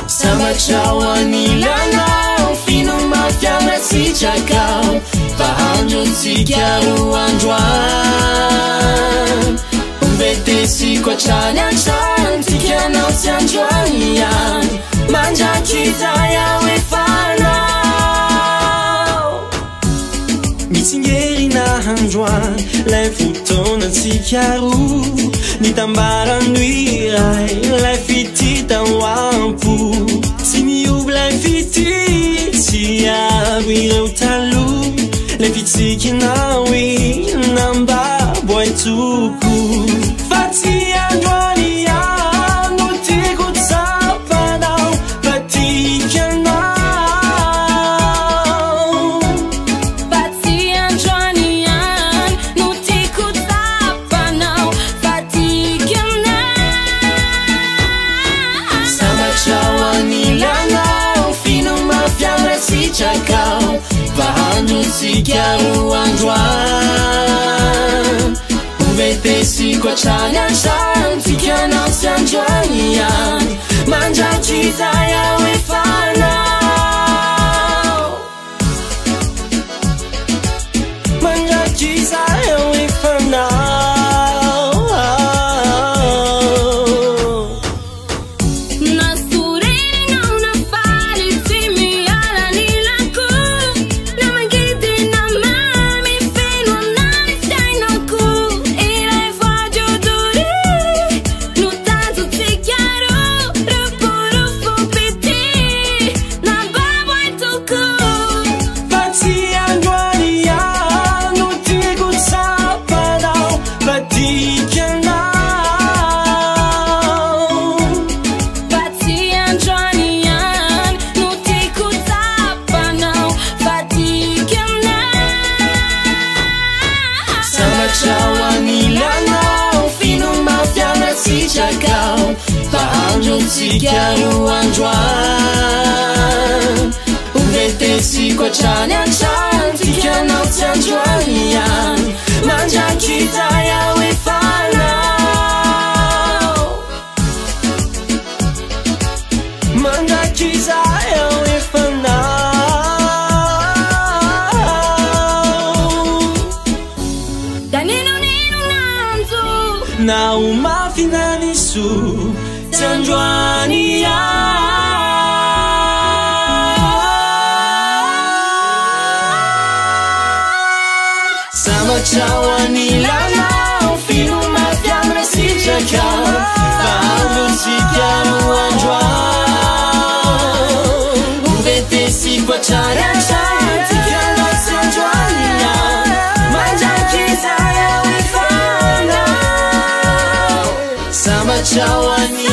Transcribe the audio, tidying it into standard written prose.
Sama chawa nilanao fino mafiana si chakao pahanjo tsikiaro androan umbetesi kwa chanya chan tikianao si androan yan manjakiza yawe fanao mitsingeri na androan lay fotona tsikiaro nitambaranduiray lay fitita wampu simiuv lay fiti siabu ireo talo lay fitsikinawi namba boituku fati androani no tiko tsapanao patikanao fati androani no tiko tsapanao patikanao sama chawani lanao fino mafiana si chakao pahanjo tsikiaro androan uvetesi kwa chanya chan tikianao si androani yan manjakiza yawe fanao manjakiza yawe fanao Tsikiaro androan uvetesi kwa chanya chan tikianao si androan yan manjakiza yawe fanao manjakiza yawe fanao danino nino nanzo na umafinanisu Androani sama chawani lanao fino mafiana si chakao pahanjo tsikiaro androan uvetesi kwa chanya chan tikianao si androani yan manjakiza yawe fanao sama chawani